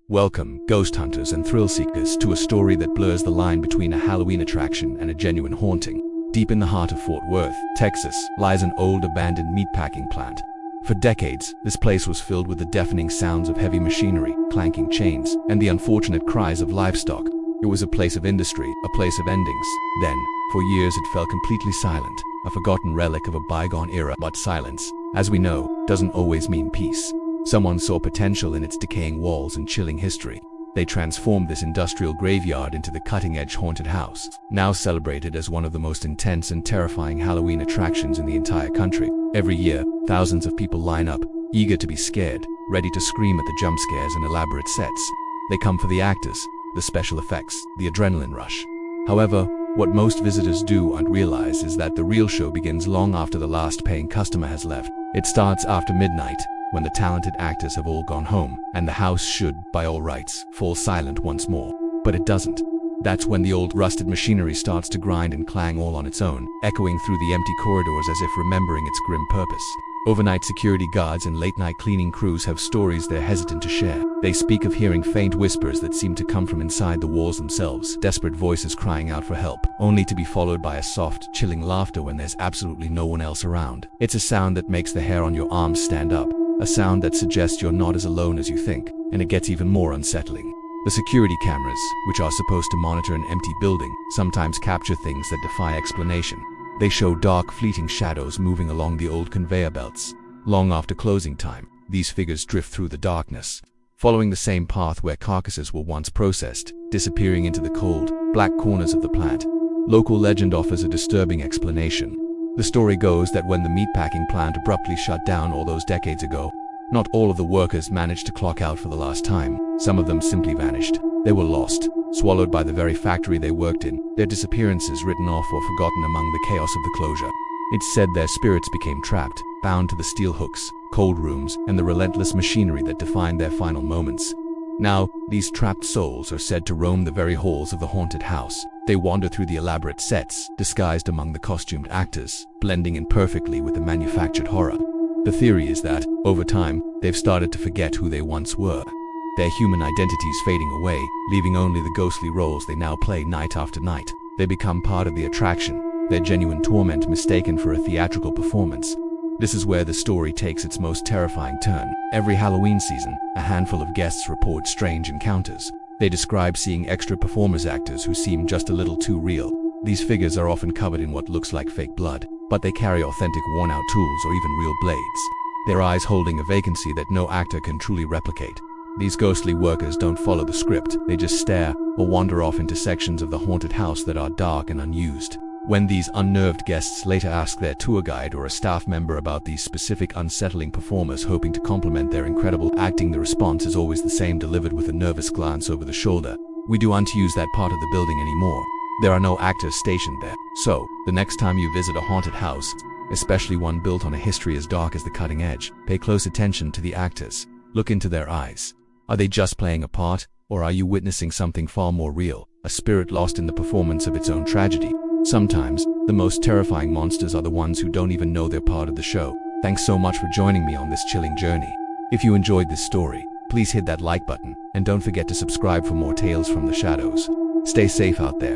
Welcome, ghost hunters and thrill seekers, to a story that blurs the line between a Halloween attraction and a genuine haunting. Deep in the heart of Fort Worth, Texas, lies an old abandoned meatpacking plant. For decades, this place was filled with the deafening sounds of heavy machinery, clanking chains, and the unfortunate cries of livestock. It was a place of industry, a place of endings. Then, for years it fell completely silent, a forgotten relic of a bygone era. But silence, as we know, doesn't always mean peace. Someone saw potential in its decaying walls and chilling history. They transformed this industrial graveyard into the cutting-edge haunted house, now celebrated as one of the most intense and terrifying Halloween attractions in the entire country. Every year, thousands of people line up, eager to be scared, ready to scream at the jump scares and elaborate sets. They come for the actors, the special effects, the adrenaline rush. However, what most visitors don't realize is that the real show begins long after the last paying customer has left. It starts after midnight, when the talented actors have all gone home, and the house should, by all rights, fall silent once more. But it doesn't. That's when the old rusted machinery starts to grind and clang all on its own, echoing through the empty corridors as if remembering its grim purpose. Overnight security guards and late-night cleaning crews have stories they're hesitant to share. They speak of hearing faint whispers that seem to come from inside the walls themselves, desperate voices crying out for help, only to be followed by a soft, chilling laughter when there's absolutely no one else around. It's a sound that makes the hair on your arms stand up, a sound that suggests you're not as alone as you think, and it gets even more unsettling. The security cameras, which are supposed to monitor an empty building, sometimes capture things that defy explanation. They show dark, fleeting shadows moving along the old conveyor belts. Long after closing time, these figures drift through the darkness, following the same path where carcasses were once processed, disappearing into the cold, black corners of the plant. Local legend offers a disturbing explanation. The story goes that when the meatpacking plant abruptly shut down all those decades ago, not all of the workers managed to clock out for the last time. Some of them simply vanished. They were lost, swallowed by the very factory they worked in, their disappearances written off or forgotten among the chaos of the closure. It's said their spirits became trapped, bound to the steel hooks, cold rooms, and the relentless machinery that defined their final moments. Now, these trapped souls are said to roam the very halls of the haunted house. They wander through the elaborate sets, disguised among the costumed actors, blending in perfectly with the manufactured horror. The theory is that, over time, they've started to forget who they once were, their human identities fading away, leaving only the ghostly roles they now play night after night. They become part of the attraction, their genuine torment mistaken for a theatrical performance. This is where the story takes its most terrifying turn. Every Halloween season, a handful of guests report strange encounters. They describe seeing extra performers actors who seem just a little too real. These figures are often covered in what looks like fake blood, but they carry authentic worn-out tools or even real blades, their eyes holding a vacancy that no actor can truly replicate. These ghostly workers don't follow the script, they just stare or wander off into sections of the haunted house that are dark and unused. When these unnerved guests later ask their tour guide or a staff member about these specific unsettling performers hoping to compliment their incredible acting, the response is always the same, delivered with a nervous glance over the shoulder. "We don't use that part of the building anymore. There are no actors stationed there." So, the next time you visit a haunted house, especially one built on a history as dark as the cutting edge, pay close attention to the actors. Look into their eyes. Are they just playing a part, or are you witnessing something far more real, a spirit lost in the performance of its own tragedy? Sometimes, the most terrifying monsters are the ones who don't even know they're part of the show. Thanks so much for joining me on this chilling journey. If you enjoyed this story, please hit that like button, and don't forget to subscribe for more tales from the shadows. Stay safe out there.